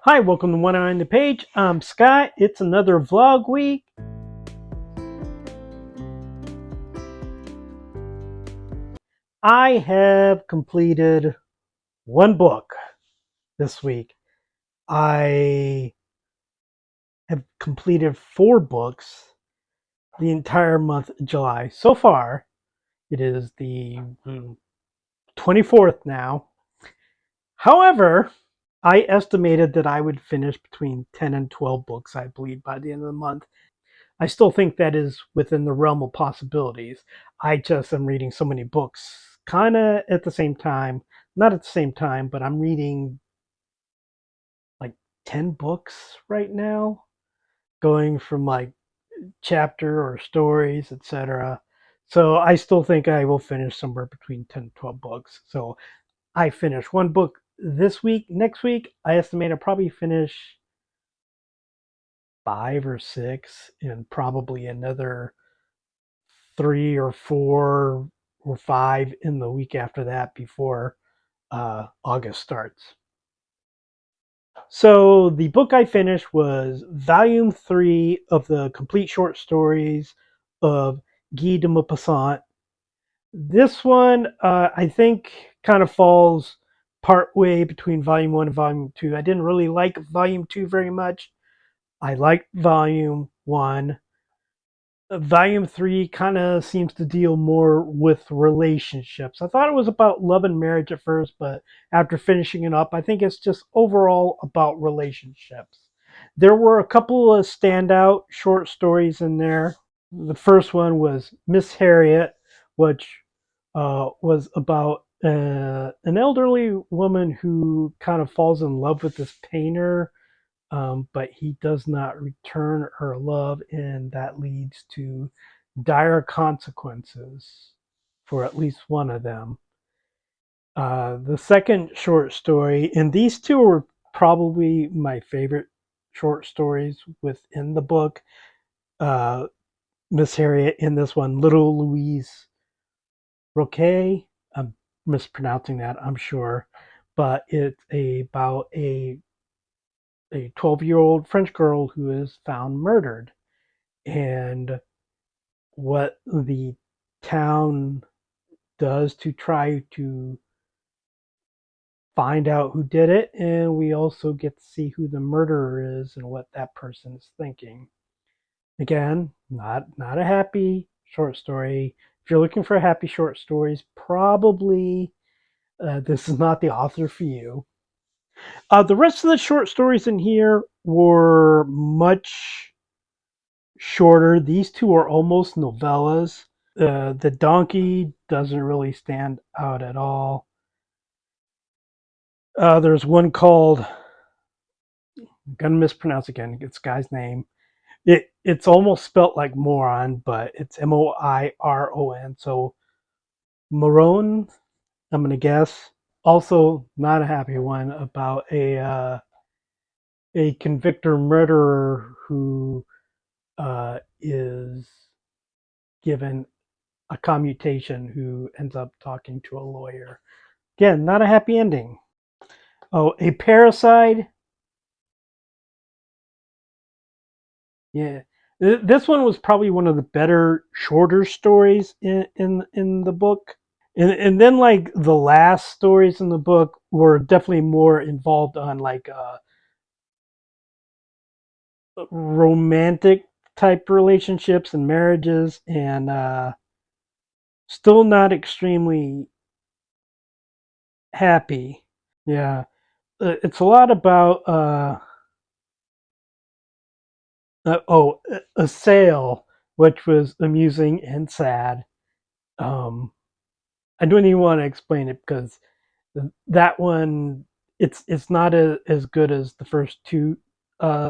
Hi, welcome to One Eye on the Page. I'm Scott. It's another vlog week. I have completed one book this week. I have completed 4 books the entire month of July. So far, it is the 24th now. However, I estimated that I would finish between 10 and 12 books, I believe, by the end of the month. I still think that is within the realm of possibilities. I just am reading so many books kind of at the same time. Not at the same time, but I'm reading like 10 books right now, going from like chapter or stories, etc. So I still think I will finish somewhere between 10 and 12 books. So I finished one book this week. Next week, I estimate I'll probably finish 5 or 6 and probably another 3 or 4 or 5 in the week after that before August starts. So the book I finished was volume 3 of the complete short stories of Guy de Maupassant. This one, I think, kind of falls part way between volume 1 and volume 2. I didn't really like volume 2 very much. I liked volume 1. Volume 3 kind of seems to deal more with relationships. I thought it was about love and marriage at first, but after finishing it up, I think it's just overall about relationships. There were a couple of standout short stories in there. The first one was Miss Harriet, which was about an elderly woman who kind of falls in love with this painter, but he does not return her love, and that leads to dire consequences for at least one of them. The second short story, and these two are probably my favorite short stories within the book. Uh, Miss Harriet in this one, Little Louise Roquet. I'm mispronouncing that, I'm sure, but it's about a 12-year-old French girl who is found murdered, and what the town does to try to find out who did it, and we also get to see who the murderer is and what that person is thinking. Again, not a happy short story. If you're looking for happy short stories, probably this is not the author for you. The rest of the short stories in here were much shorter. These two are almost novellas. The donkey doesn't really stand out at all. There's one called, I'm gonna mispronounce again. It's guy's name. It's almost spelt like moron, but it's Moiron. So Moron, I'm gonna guess. Also, not a happy one about a convicted murderer who is given a commutation, who ends up talking to a lawyer. Again, not a happy ending. Oh, a parasite. Yeah, this one was probably one of the better, shorter stories in the book. And then like the last stories in the book were definitely more involved on like romantic type relationships and marriages, and still not extremely happy. Yeah, it's a lot about oh, a sale, which was amusing and sad. Um, I don't even want to explain it because that one, it's not as good as the first two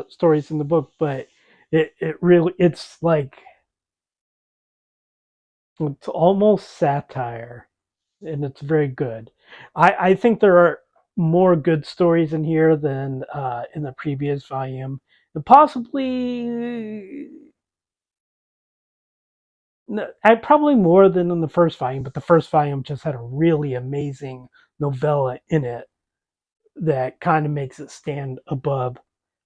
stories in the book, but it really, it's like, it's almost satire, and it's very good. I think there are more good stories in here than in the previous volume, and possibly probably more than in the first volume, but the first volume just had a really amazing novella in it. that kind of makes it stand above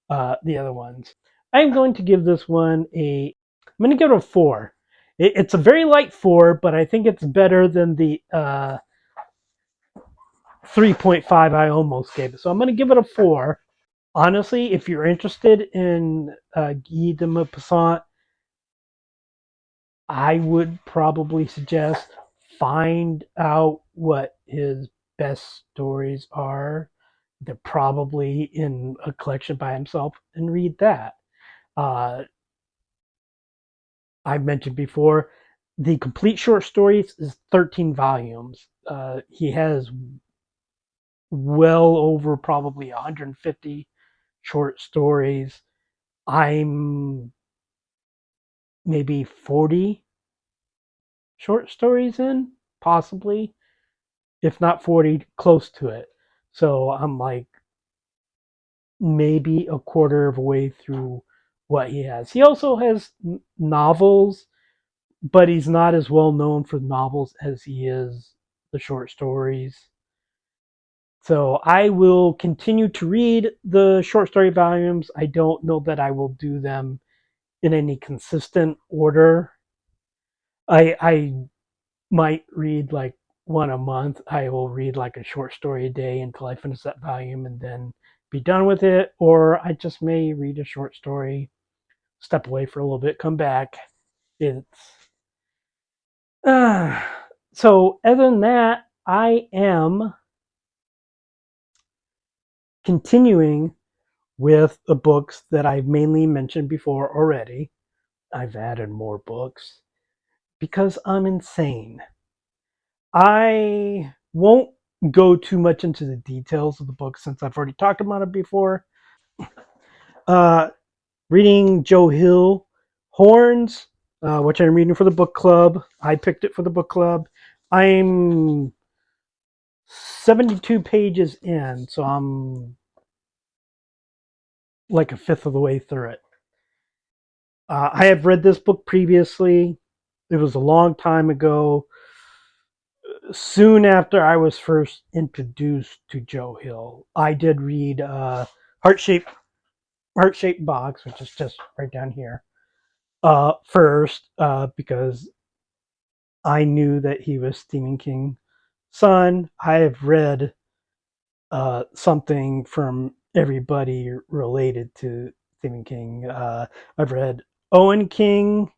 the other ones. I'm going to give this one I'm going to give it a 4. It's a very light 4, but I think it's better than the 3.5 I almost gave it. So I'm going to give it a 4. Honestly, if you're interested in Guy de Maupassant, I would probably suggest find out what his best stories are. They're probably in a collection by himself and read that. Uh, I mentioned before, the complete short stories is 13 volumes. He has well over probably 150 short stories. I'm maybe 40 short stories in, possibly, if not 40, close to it. So I'm like maybe a quarter of a way through what he has. He also has novels, but he's not as well known for novels as he is the short stories. So I will continue to read the short story volumes. I don't know that I will do them in any consistent order. I might read like one a month. I will read like a short story a day until I finish that volume and then be done with it. Or I just may read a short story, step away for a little bit, come back. It's uh, so other than that, I am continuing with the books that I've mainly mentioned before already. I've added more books because I'm insane. I won't go too much into the details of the book since I've already talked about it before. Uh, Reading Joe Hill Horns, which I'm reading for the book club. I picked it for the book club. I'm 72 pages in, so I'm like a fifth of the way through it. I have read this book previously. It was a long time ago, soon after I was first introduced to Joe Hill. I did read Heart Shaped Box, which is just right down here, first, because I knew that he was Stephen King's son. I have read something from everybody related to Stephen King. I've read Owen King,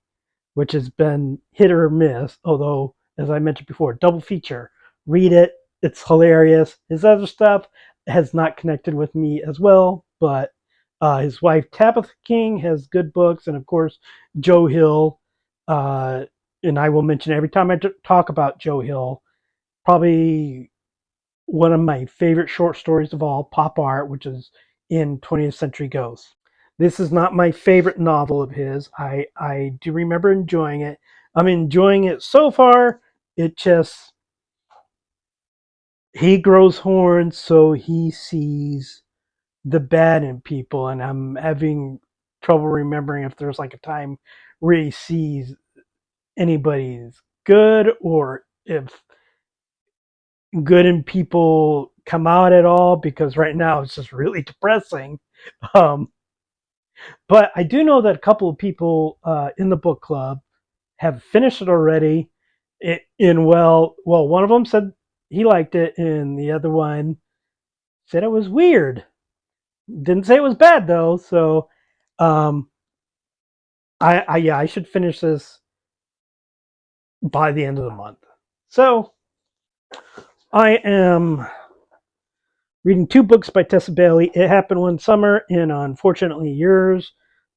which has been hit or miss, although, as I mentioned before, double feature. Read it, it's hilarious. His other stuff has not connected with me as well, but his wife Tabitha King has good books, and of course, Joe Hill. Uh, and I will mention every time I talk about Joe Hill, probably one of my favorite short stories of all, Pop Art, which is in 20th Century Ghosts. This is not my favorite novel of his. I do remember enjoying it. I'm enjoying it so far. It just, he grows horns, so he sees the bad in people, and I'm having trouble remembering if there's like a time where he sees anybody's good or if good in people come out at all, because right now it's just really depressing. Um, but I do know that a couple of people in the book club have finished it already. One of them said he liked it, and the other one said it was weird. Didn't say it was bad though. So, um, yeah, I should finish this by the end of the month. So I am reading two books by Tessa Bailey. It Happened One Summer and Unfortunately Yours.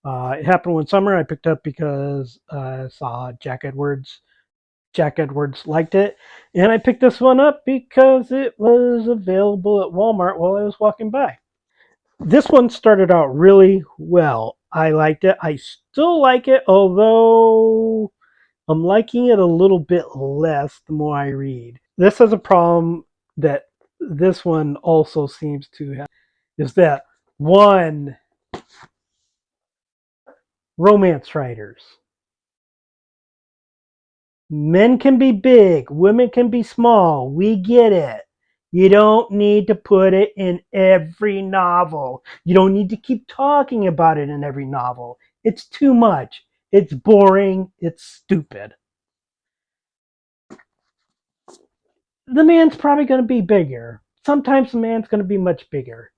It Happened One Summer I picked up because I saw Jack Edwards. Jack Edwards liked it. And I picked this one up because it was available at Walmart while I was walking by. This one started out really well. I liked it. I still like it, although I'm liking it a little bit less the more I read. This has a problem that this one also seems to have, is that one, romance writers. Men can be big, women can be small. We get it. You don't need to put it in every novel. You don't need to keep talking about it in every novel. It's too much. It's boring. It's stupid. The man's probably going to be bigger. Sometimes the man's going to be much bigger.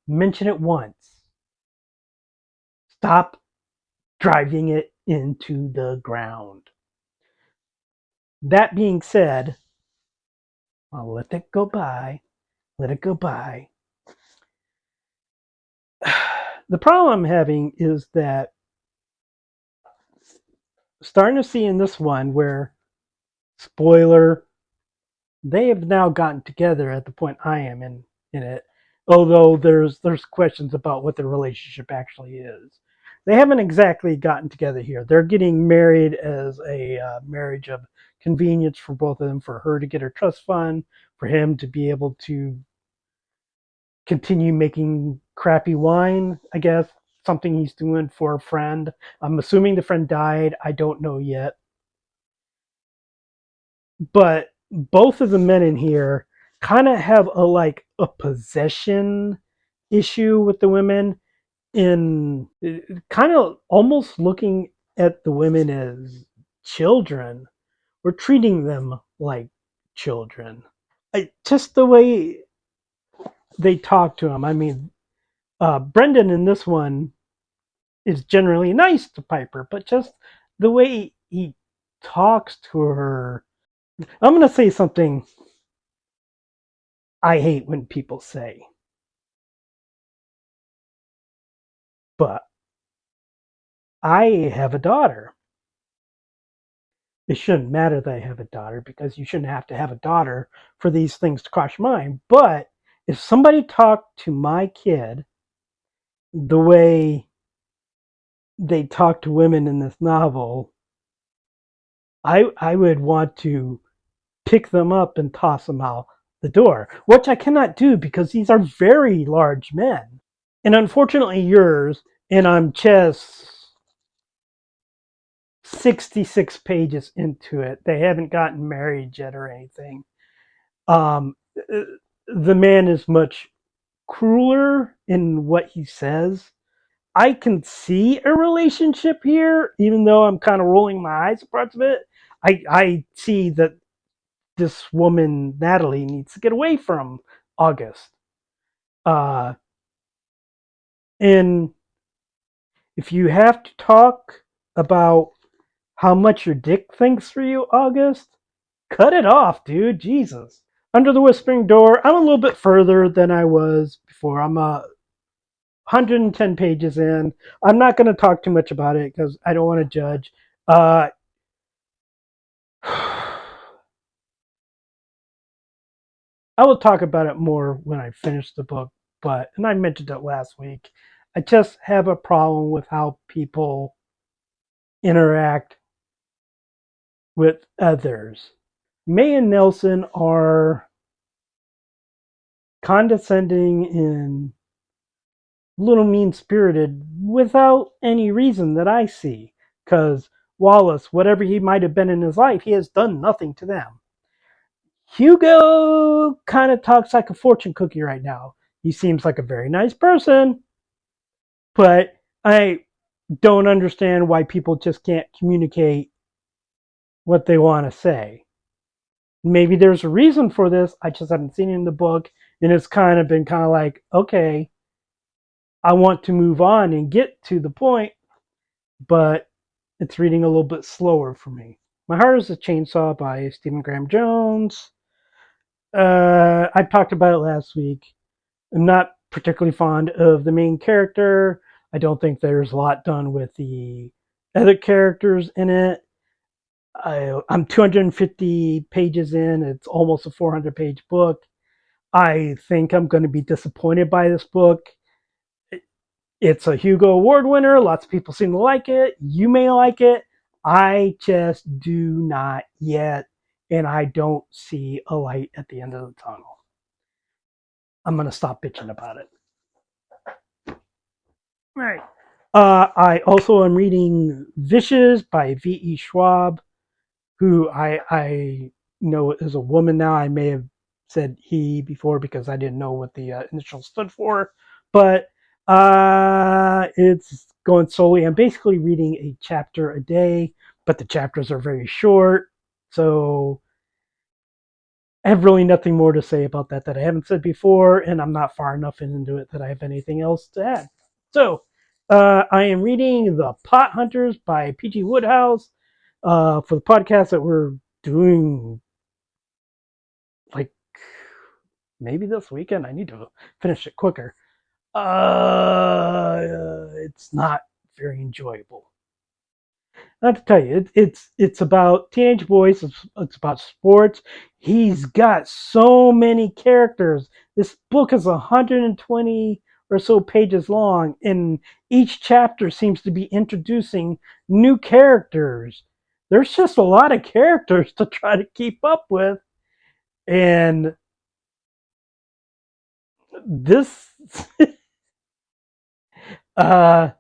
Mention it once. Stop driving it into the ground. That being said, I'll let it go by. Let it go by. The problem I'm having is that starting to see in this one where, spoiler, they have now gotten together at the point I am in it. Although there's questions about what their relationship actually is. They haven't exactly gotten together here. They're getting married as a marriage of convenience for both of them, for her to get her trust fund, for him to be able to continue making crappy wine, I guess. Something he's doing for a friend. I'm assuming the friend died. I don't know yet. But both of the men in here kind of have a possession issue with the women, in kind of almost looking at the women as children or treating them like children. Just the way they talk to him. I mean, Brendan in this one is generally nice to Piper, but just the way he talks to her. I'm going to say something I hate when people say, but I have a daughter. It shouldn't matter that I have a daughter, because you shouldn't have to have a daughter for these things to cross your mind. But if somebody talked to my kid the way they talk to women in this novel, I would want to pick them up and toss them out the door, which I cannot do because these are very large men. And unfortunately, yours, and I'm just 66 pages into it. They haven't gotten married yet or anything. Um, the man is much crueler in what he says. I can see a relationship here, even though I'm kind of rolling my eyes at parts of it. I see that this woman, Natalie, needs to get away from August. Uh, and if you have to talk about how much your dick thinks for you, August, cut it off, dude. Jesus. Under the Whispering Door, I'm a little bit further than I was before. I'm 110 pages in. I'm not going to talk too much about it because I don't want to judge. Uh, I will talk about it more when I finish the book, and I mentioned it last week, I just have a problem with how people interact with others. May and Nelson are condescending and a little mean spirited without any reason that I see. Because Wallace, whatever he might have been in his life, he has done nothing to them. Hugo kind of talks like a fortune cookie right now. He seems like a very nice person, but I don't understand why people just can't communicate what they want to say. Maybe there's a reason for this. I just haven't seen it in the book, and it's kind of been kind of like, okay, I want to move on and get to the point, but it's reading a little bit slower for me. My Heart is a Chainsaw by Stephen Graham Jones. I talked about it last week. I'm not particularly fond of the main character. I don't think there's a lot done with the other characters in it. I'm 250 pages in. It's almost a 400-page book. I think I'm going to be disappointed by this book. It's a Hugo Award winner. Lots of people seem to like it. You may like it. I just do not yet, and I don't see a light at the end of the tunnel. I'm going to stop bitching about it. All right. I also am reading Vicious by VE Schwab, who I know is a woman now. I may have said he before because I didn't know what the initial stood for. But it's going slowly. I'm basically reading a chapter a day, but the chapters are very short. So I have really nothing more to say about that I haven't said before, and I'm not far enough into it that I have anything else to add. So I am reading The Pothunters by PG Wodehouse for the podcast that we're doing like maybe this weekend. I need to finish it quicker. It's not very enjoyable. I have to tell you, it's about teenage boys. It's about sports. He's got so many characters. This book is 120 or so pages long, and each chapter seems to be introducing new characters. There's just a lot of characters to try to keep up with, and this uh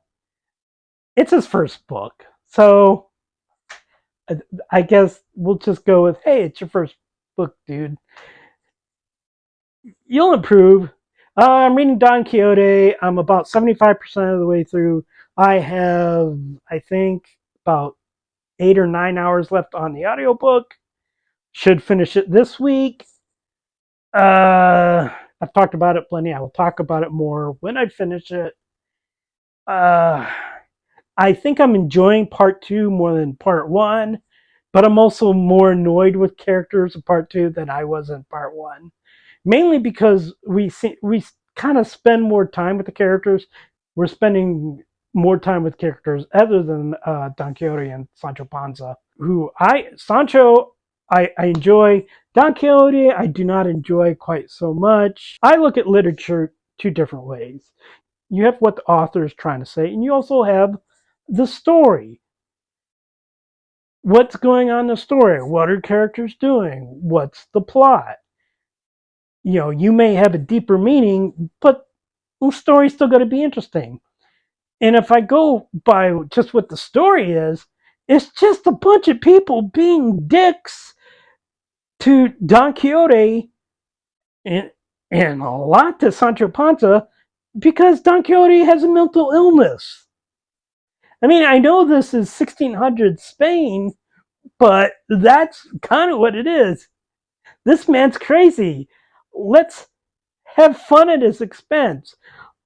it's his first book. So I guess we'll just go with, hey, it's your first book, dude. You'll improve. I'm reading Don Quixote. I'm about 75% of the way through. I have, I think, about 8 or 9 hours left on the audiobook. Should finish it this week. I've talked about it plenty. I will talk about it more when I finish it. Uh, I think I'm enjoying part two more than part one, but I'm also more annoyed with characters in part two than I was in part one. Mainly because we kind of spend more time with the characters. We're spending more time with characters other than Don Quixote and Sancho Panza, who I enjoy. Don Quixote I do not enjoy quite so much. I look at literature two different ways. You have what the author is trying to say, and you also have the story. What's going on in the story? What are characters doing? What's the plot? You may have a deeper meaning, but the story's still going to be interesting. And if I go by just what the story is, it's just a bunch of people being dicks to Don Quixote and, and a lot to Sancho Panza because Don Quixote has a mental illness. I mean, I know this is 1600 Spain, but that's kind of what it is. This man's crazy. Let's have fun at his expense.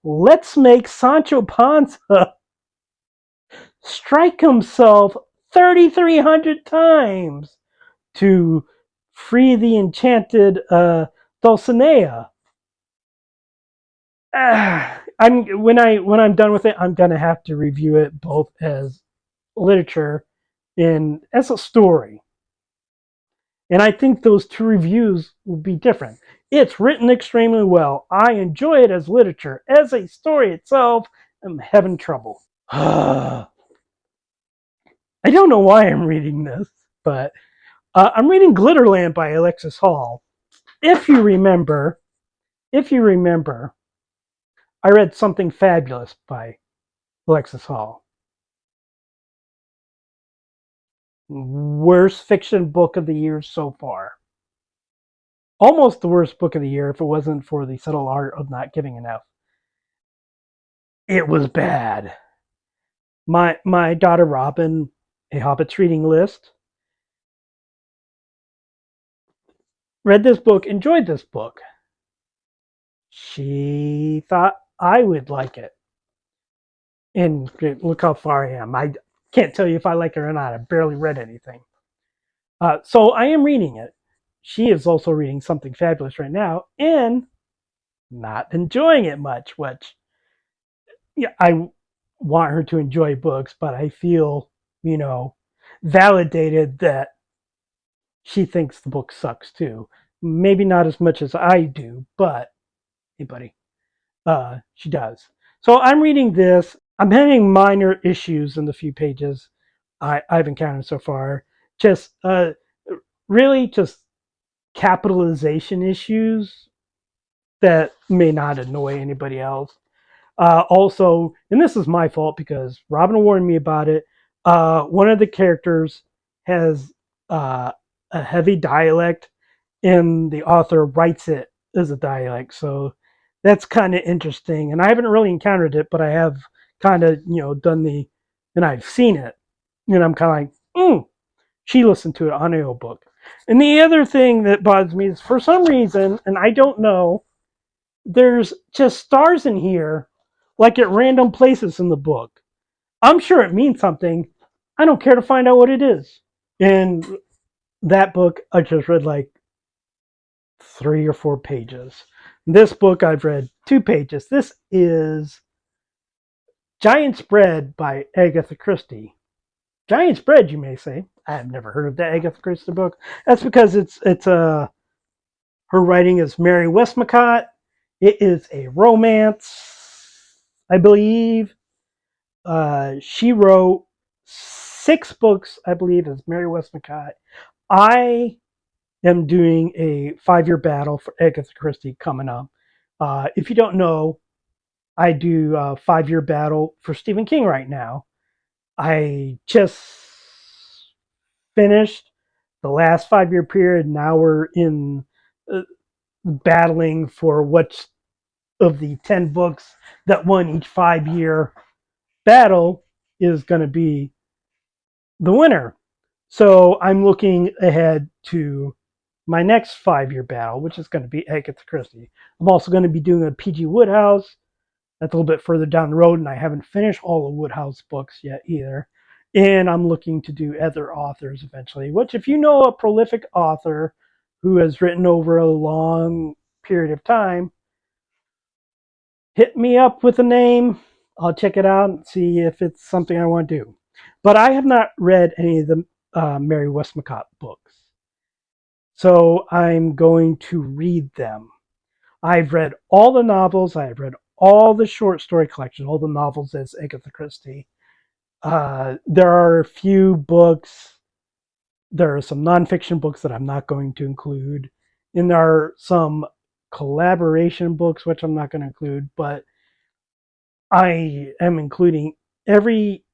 Let's make Sancho Panza strike himself 3,300 times to free the enchanted Dulcinea. When I'm done with it, I'm gonna have to review it both as literature and as a story. And I think those two reviews will be different. It's written extremely well. I enjoy it as literature. As a story itself, I'm having trouble. I don't know why I'm reading this, but I'm reading Glitterland by Alexis Hall. If you remember, I read Something Fabulous by Alexis Hall. Worst fiction book of the year so far. Almost the worst book of the year if it wasn't for The Subtle Art of Not Giving Enough. It was bad. My daughter Robin, a Hobbit's reading list, read this book, enjoyed this book. She thought I would like it. And look how far I am. I can't tell you if I like it or not. I barely read anything. So I am reading it. She is also reading Something Fabulous right now and not enjoying it much, which I want her to enjoy books, but I feel, validated that she thinks the book sucks too. Maybe not as much as I do, but hey, buddy, she does. So I'm reading this. I'm having minor issues in the few pages I've encountered so far. Just really just capitalization issues that may not annoy anybody else. Also, and this is my fault because Robin warned me about it. One of the characters has a heavy dialect, and the author writes it as a dialect. So that's kind of interesting. And I haven't really encountered it, but I have kind of, done and I've seen it. And I'm kind of like, she listened to it on an audiobook. And the other thing that bothers me is for some reason, and I don't know, there's just stars in here, like at random places in the book. I'm sure it means something. I don't care to find out what it is. And that book, I just read like 3 or 4 pages. This book, I've read 2 pages. This is Giant's Bread by Agatha Christie. Giant's Bread, you may say. I've never heard of that Agatha Christie book. That's because her writing is Mary Westmacott. It is a romance, I believe. She wrote 6 books, I believe, as Mary Westmacott. I am doing a 5-year battle for Agatha Christie coming up. If you don't know, I do a 5-year battle for Stephen King right now. I just finished the last 5-year period. Now we're in battling for which of the 10 books that won each 5-year battle is going to be the winner. So I'm looking ahead to my next 5-year battle, which is going to be Agatha Christie. I'm also going to be doing a PG Wodehouse. That's a little bit further down the road, and I haven't finished all the Wodehouse books yet either. And I'm looking to do other authors eventually, which if you know a prolific author who has written over a long period of time, hit me up with a name. I'll check it out and see if it's something I want to do. But I have not read any of the Mary Westmacott books. So I'm going to read them. I've read all the novels. I've read all the short story collection, all the novels as Agatha Christie. There are a few books. There are some nonfiction books that I'm not going to include. And there are some collaboration books, which I'm not going to include. But I am including every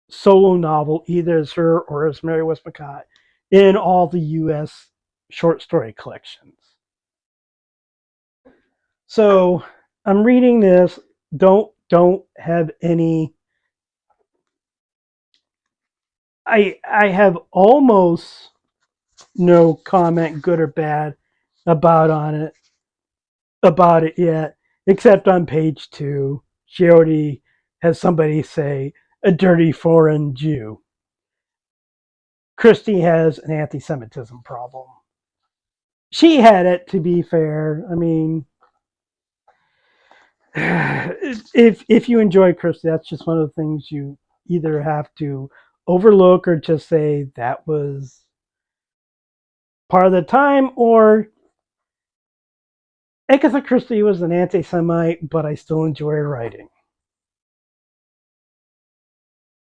solo novel, either as her or as Mary Westmacott, in all the U.S. short story collections. So I'm reading this. Don't have any. I have almost no comment, good or bad, about it yet, except on page 2. She already has somebody say a dirty foreign Jew. Christie has an anti-Semitism problem. She had it, to be fair. I mean, if you enjoy Christie, that's just one of the things you either have to overlook or just say that was part of the time, or Agatha Christie was an anti-Semite, but I still enjoy her writing.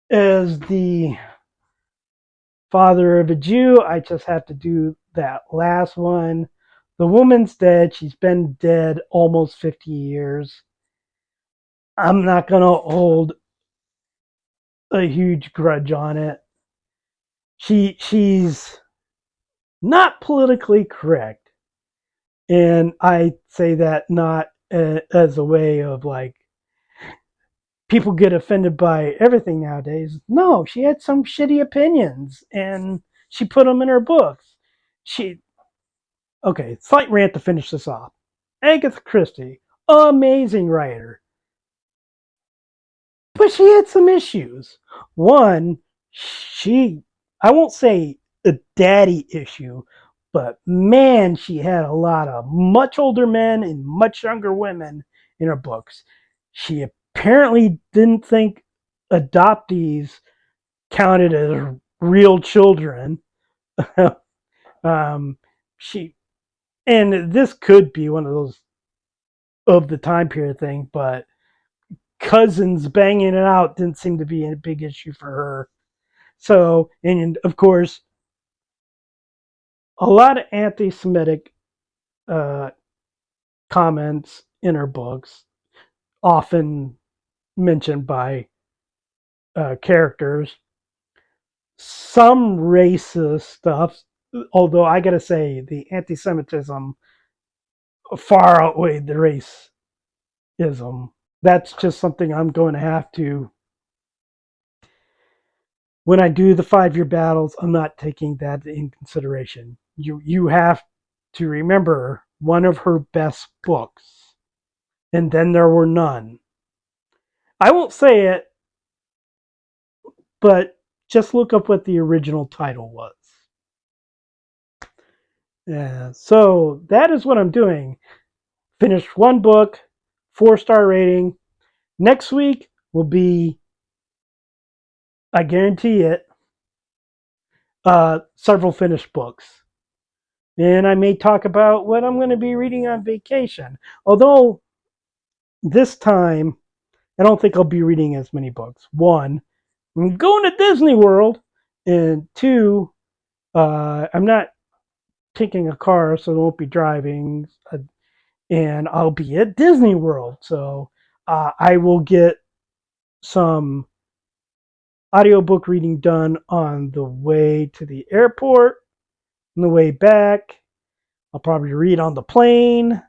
As the father of a Jew, I just have to do that last one. The woman's dead. She's been dead almost 50 years. I'm not going to hold a huge grudge on it. She's not politically correct. And I say that not as a way of like, people get offended by everything nowadays. No, she had some shitty opinions and she put them in her books. Okay, slight rant to finish this off. Agatha Christie, amazing writer. But she had some issues. One, I won't say a daddy issue, but man, she had a lot of much older men and much younger women in her books. She apparently didn't think adoptees counted as real children. um, she and this could be one of those of the time period thing, but cousins banging it out didn't seem to be a big issue for her. So, and of course, a lot of anti-Semitic uh, comments in her books, often mentioned by characters. Some racist stuff, although I gotta say the anti-Semitism far outweighed the racism. That's just something I'm going to have to, when I do the 5-year battles, I'm not taking that in consideration. You have to remember one of her best books, and then there were none. I won't say it, but just look up what the original title was. Yeah, so that is what I'm doing. Finished one book, 4-star rating. Next week will be, I guarantee it, several finished books. And I may talk about what I'm going to be reading on vacation. Although this time, I don't think I'll be reading as many books. One, I'm going to Disney World. And two, I'm not taking a car, so I won't be driving. And I'll be at Disney World. So I will get some audiobook reading done on the way to the airport, on the way back. I'll probably read on the plane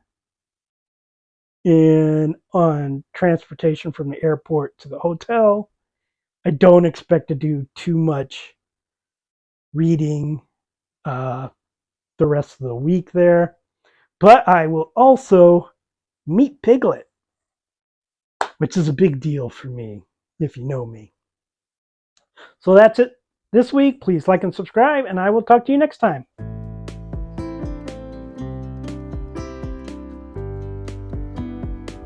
and on transportation from the airport to the hotel. I don't expect to do too much reading the rest of the week there. But I will also meet Piglet, which is a big deal for me, if you know me. So that's it this week. Please like and subscribe, and I will talk to you next time.